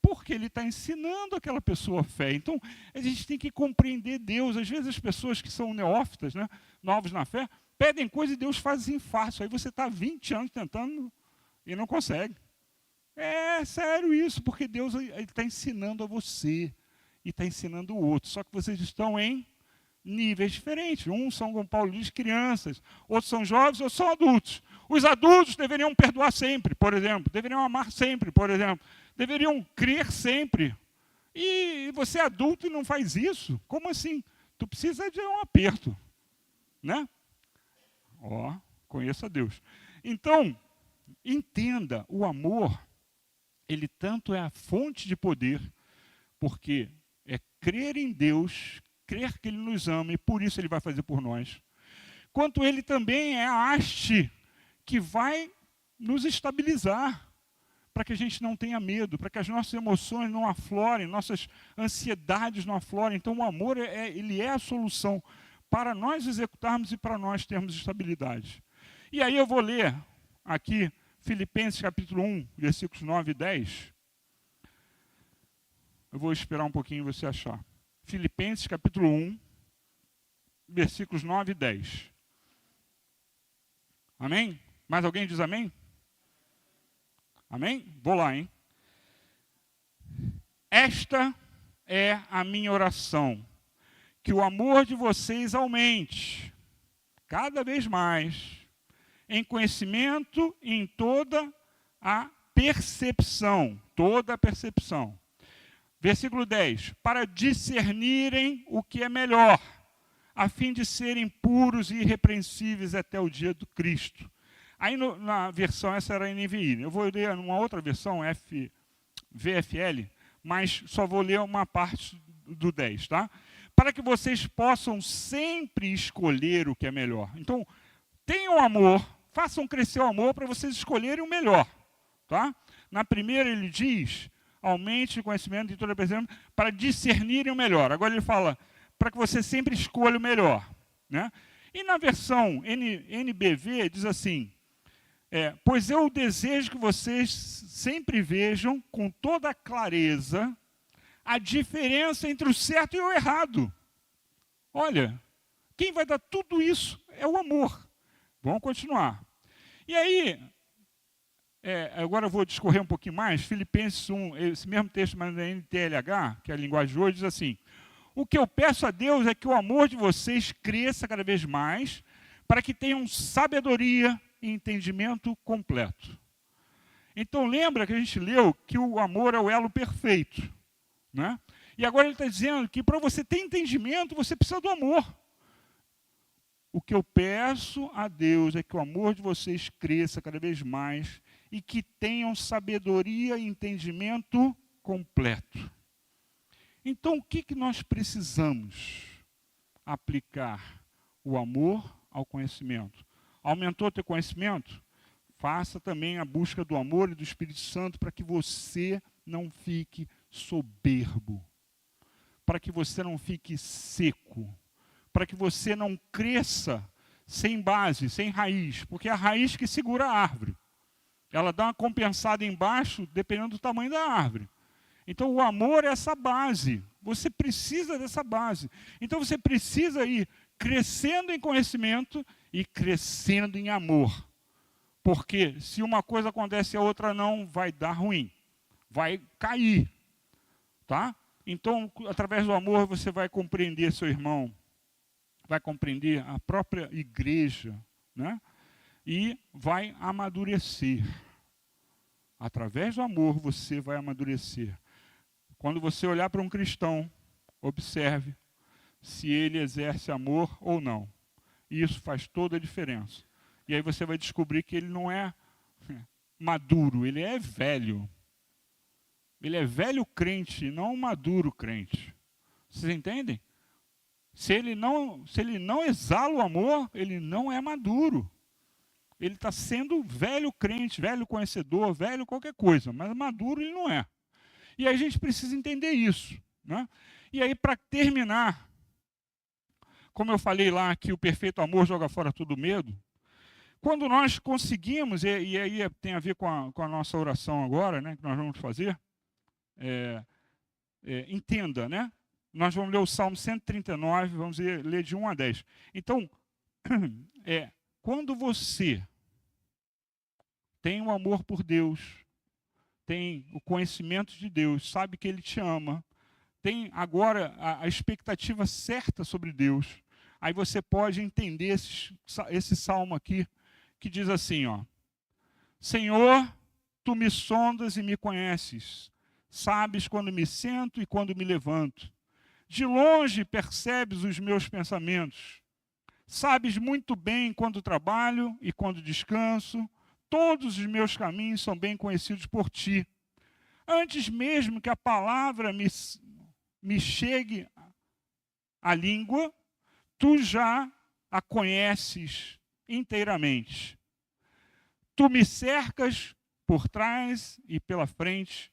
Porque Ele está ensinando aquela pessoa a fé. Então, a gente tem que compreender Deus. Às vezes as pessoas que são neófitas, né, novos na fé, pedem coisa e Deus faz assim fácil. Aí você está 20 anos tentando e não consegue. É sério isso, porque Deus está ensinando a você e está ensinando o outro. Só que vocês estão em níveis diferentes. Uns são, como Paulo diz, crianças, outros são jovens, outros são adultos. Os adultos deveriam perdoar sempre, por exemplo, deveriam amar sempre, por exemplo, deveriam crer sempre. E você é adulto e não faz isso? Como assim? Tu precisa de um aperto, né? Ó, conheça Deus. Então, entenda, o amor, ele tanto é a fonte de poder, porque é crer em Deus, crer que Ele nos ama e por isso Ele vai fazer por nós. Quanto Ele também é a haste que vai nos estabilizar, para que a gente não tenha medo, para que as nossas emoções não aflorem, nossas ansiedades não aflorem. Então o amor, ele é a solução para nós executarmos e para nós termos estabilidade. E aí eu vou ler aqui Filipenses capítulo 1, versículos 9 e 10. Eu vou esperar um pouquinho você achar. Filipenses capítulo 1, versículos 9 e 10. Amém? Mais alguém diz amém? Amém? Vou lá, hein? Esta é a minha oração, que o amor de vocês aumente cada vez mais em conhecimento e em toda a percepção. Toda a percepção. Versículo 10. Para discernirem o que é melhor, a fim de serem puros e irrepreensíveis até o dia do Cristo. Aí na versão, essa era a NVI. Eu vou ler numa outra versão, VFL, mas só vou ler uma parte do 10, tá? Para que vocês possam sempre escolher o que é melhor. Então, tenham amor, façam crescer o amor para vocês escolherem o melhor, tá? Na primeira ele diz, aumente o conhecimento de toda a percepção para discernirem o melhor. Agora ele fala, para que você sempre escolha o melhor, né? E na versão NBV diz assim, pois eu desejo que vocês sempre vejam com toda clareza a diferença entre o certo e o errado. Olha, quem vai dar tudo isso é o amor. Vamos continuar. E aí, agora eu vou discorrer um pouquinho mais. Filipenses 1, esse mesmo texto, mas na NTLH, que é a linguagem de hoje, diz assim, o que eu peço a Deus é que o amor de vocês cresça cada vez mais, para que tenham sabedoria e entendimento completo. Então lembra que a gente leu que o amor é o elo perfeito, né? E agora ele está dizendo que para você ter entendimento, você precisa do amor. O que eu peço a Deus é que o amor de vocês cresça cada vez mais e que tenham sabedoria e entendimento completo. Então o que nós precisamos aplicar? O amor ao conhecimento. Aumentou o teu conhecimento? Faça também a busca do amor e do Espírito Santo para que você não fique soberbo, para que você não fique seco, para que você não cresça sem base, sem raiz, porque é a raiz que segura a árvore. Ela dá uma compensada embaixo, dependendo do tamanho da árvore. Então o amor é essa base, você precisa dessa base. Então você precisa ir crescendo em conhecimento e crescendo em amor. Porque se uma coisa acontece e a outra não, vai dar ruim. Vai cair. Tá? Então, através do amor, você vai compreender seu irmão. Vai compreender a própria igreja. Né? E vai amadurecer. Através do amor, você vai amadurecer. Quando você olhar para um cristão, observe se ele exerce amor ou não. E isso faz toda a diferença. E aí você vai descobrir que ele não é maduro, ele é velho. Ele é velho crente, não maduro crente. Vocês entendem? Se ele não exala o amor, ele não é maduro. Ele está sendo velho crente, velho conhecedor, velho qualquer coisa, mas maduro ele não é. E aí a gente precisa entender isso, né? E aí, para terminar, como eu falei lá que o perfeito amor joga fora todo medo, quando nós conseguimos, e aí tem a ver com a nossa oração agora, né, que nós vamos fazer, entenda, né? Nós vamos ler o Salmo 139, vamos ler de 1 a 10. Então, quando você tem o amor por Deus, tem o conhecimento de Deus, sabe que Ele te ama, tem agora a expectativa certa sobre Deus, aí você pode entender esse salmo aqui, que diz assim, ó: Senhor, tu me sondas e me conheces, sabes quando me sento e quando me levanto. De longe percebes os meus pensamentos. Sabes muito bem quando trabalho e quando descanso. Todos os meus caminhos são bem conhecidos por ti. Antes mesmo que a palavra me chegue à língua, tu já a conheces inteiramente. Tu me cercas por trás e pela frente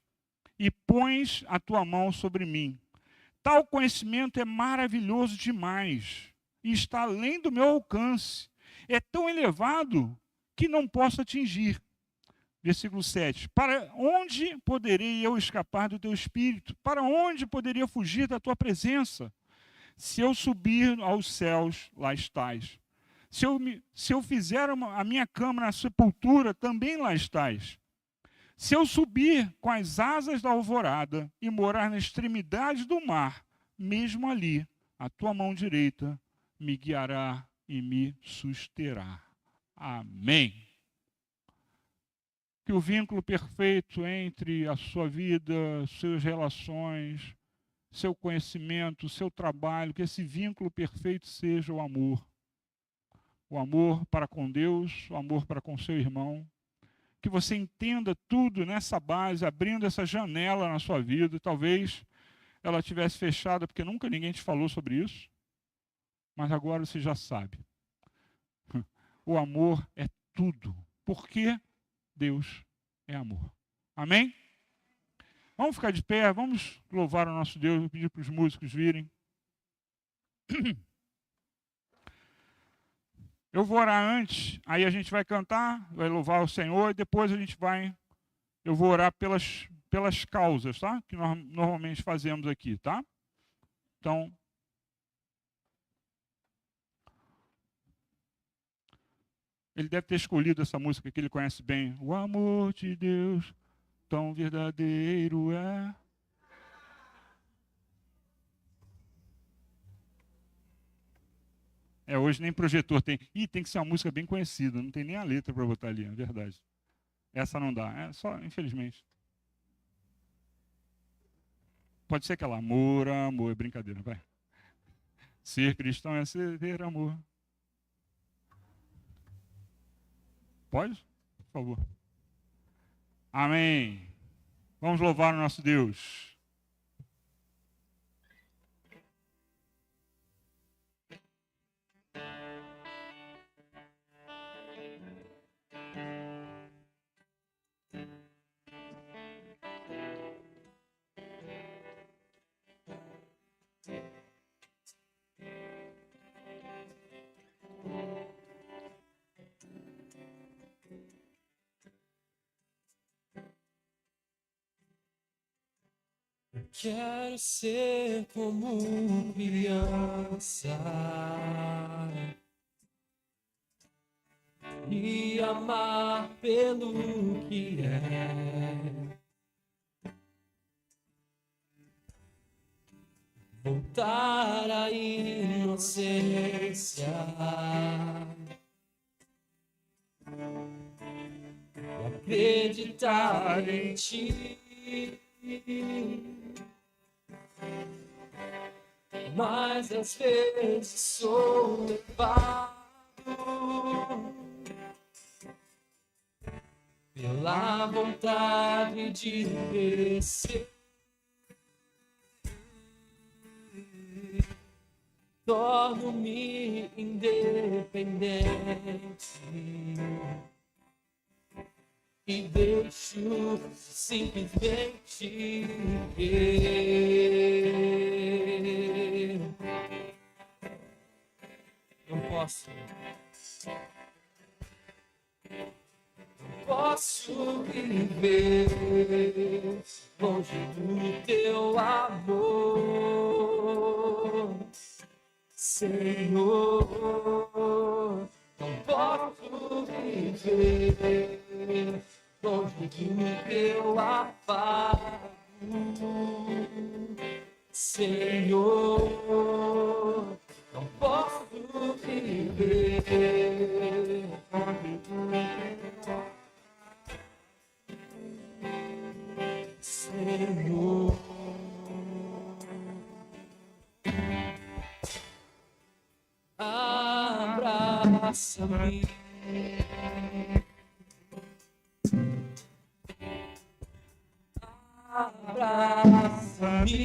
e pões a tua mão sobre mim. Tal conhecimento é maravilhoso demais e está além do meu alcance. É tão elevado que não posso atingir. Versículo 7. Para onde poderei eu escapar do teu espírito? Para onde poderia fugir da tua presença? Se eu subir aos céus, lá estás. Se eu fizer a minha cama na sepultura, também lá estás. Se eu subir com as asas da alvorada e morar na extremidade do mar, mesmo ali, a tua mão direita me guiará e me susterá. Amém. Que o vínculo perfeito entre a sua vida, suas relações, seu conhecimento, seu trabalho, que esse vínculo perfeito seja o amor. O amor para com Deus, o amor para com seu irmão. Que você entenda tudo nessa base, abrindo essa janela na sua vida. Talvez ela tivesse fechada porque nunca ninguém te falou sobre isso, mas agora você já sabe. O amor é tudo, porque Deus é amor. Amém? Vamos ficar de pé, vamos louvar o nosso Deus. Vou pedir para os músicos virem. Eu vou orar antes, aí a gente vai cantar, vai louvar o Senhor, e depois eu vou orar pelas causas, tá? Que nós normalmente fazemos aqui, tá? Então, ele deve ter escolhido essa música que ele conhece bem. O amor de Deus, tão verdadeiro é. Hoje nem projetor tem. Tem que ser uma música bem conhecida, não tem nem a letra para botar ali, é verdade. Essa não dá, só, infelizmente. Pode ser aquela, amor, amor, é brincadeira, vai. Ser cristão é ter amor. Pode? Por favor. Amém. Vamos louvar o nosso Deus. Quero ser como criança e amar pelo que é, voltar à inocência e acreditar em ti. Mas às vezes sou levado pela vontade de descer torno-me independente e deixo simplesmente ver. Não posso viver longe do teu amor, Senhor. Não posso viver longe do teu afago, Senhor. Não posso viver Senhor. Abraça-me, abraça-me,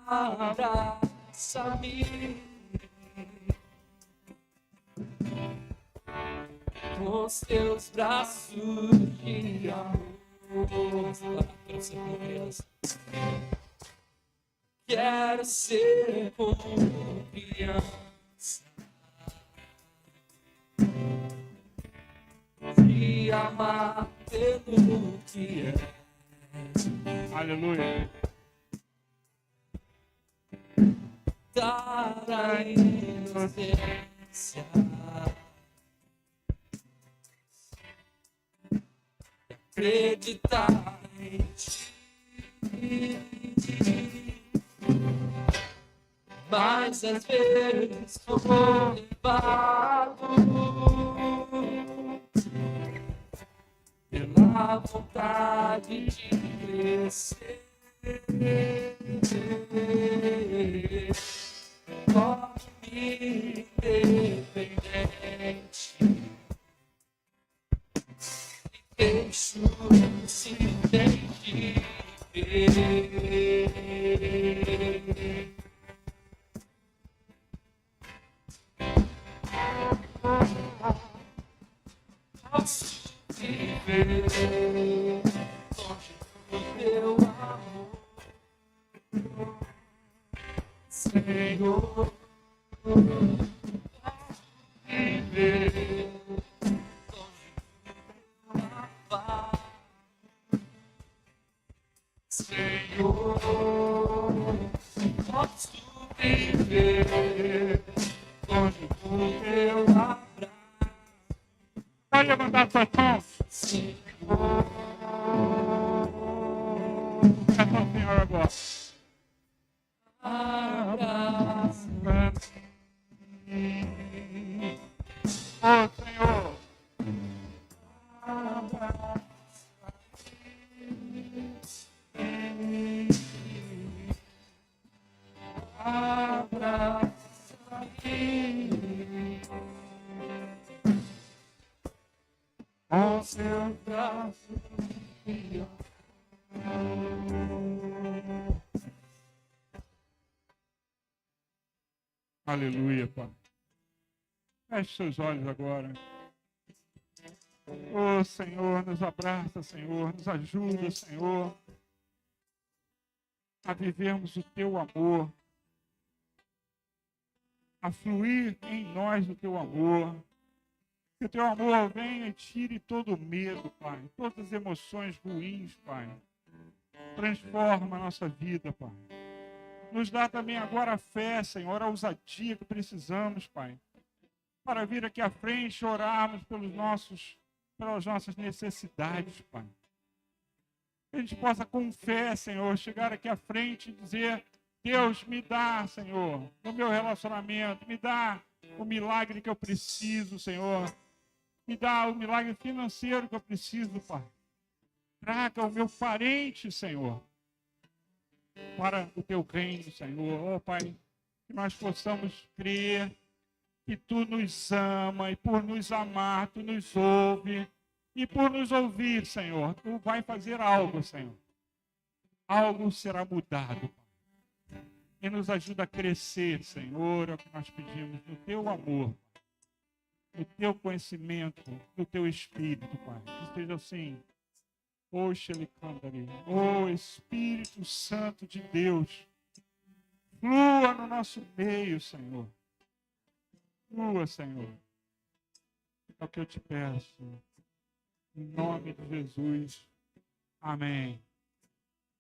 abraça-me com os teus braços de amor. Quero ser como criança. Quero ser como criança, te amar pelo que é. Aleluia. Dar a inocência, acreditar em ti. Mas às vezes sou levado pela vontade de crescer, torno-me independente e deixo simplesmente ver. Posso viver longe do teu amor, Senhor. Viver longe do teu amor, Senhor. Posso viver longe do teu abraço. Pode levantar suas mãos. Senhor. Peça ao Senhor agora. Oh, Senhor. Com seu braço Aleluia, Pai. Feche seus olhos agora. Oh, Senhor, nos abraça, Senhor. Nos ajuda, Senhor, a vivermos o Teu amor. A fluir em nós o Teu amor. Que o Teu amor venha e tire todo o medo, Pai. Todas as emoções ruins, Pai. Transforma a nossa vida, Pai. Nos dá também agora a fé, Senhor, a ousadia que precisamos, Pai. Para vir aqui à frente, orarmos pelas nossas necessidades, Pai. Que a gente possa, com fé, Senhor, chegar aqui à frente e dizer: Deus, me dá, Senhor, no meu relacionamento, me dá o milagre que eu preciso, Senhor. Me dá o milagre financeiro que eu preciso, Pai. Traga o meu parente, Senhor, para o teu reino, Senhor. Oh, Pai, que nós possamos crer que Tu nos ama e por nos amar, Tu nos ouve. E por nos ouvir, Senhor, Tu vai fazer algo, Senhor. algo será mudado. E nos ajuda a crescer, Senhor, é o que nós pedimos, no teu amor, no teu conhecimento, no teu espírito, Pai. Que seja assim. Oh, Espírito Santo de Deus, flua no nosso meio, Senhor. Flua, Senhor. É o que eu te peço. Em nome de Jesus. Amém.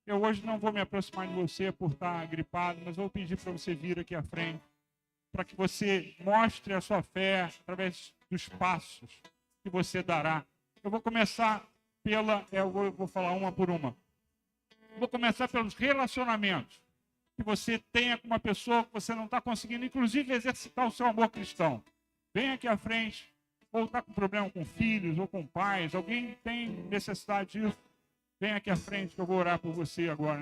Eu hoje não vou me aproximar de você por estar gripado, mas vou pedir para você vir aqui à frente, para que você mostre a sua fé através dos passos que você dará. Eu vou começar eu vou falar uma por uma. Vou começar pelos relacionamentos que você tenha com uma pessoa que você não está conseguindo, inclusive, exercitar o seu amor cristão. Vem aqui à frente, ou está com problema com filhos, ou com pais, alguém tem necessidade disso, vem aqui à frente que eu vou orar por você agora.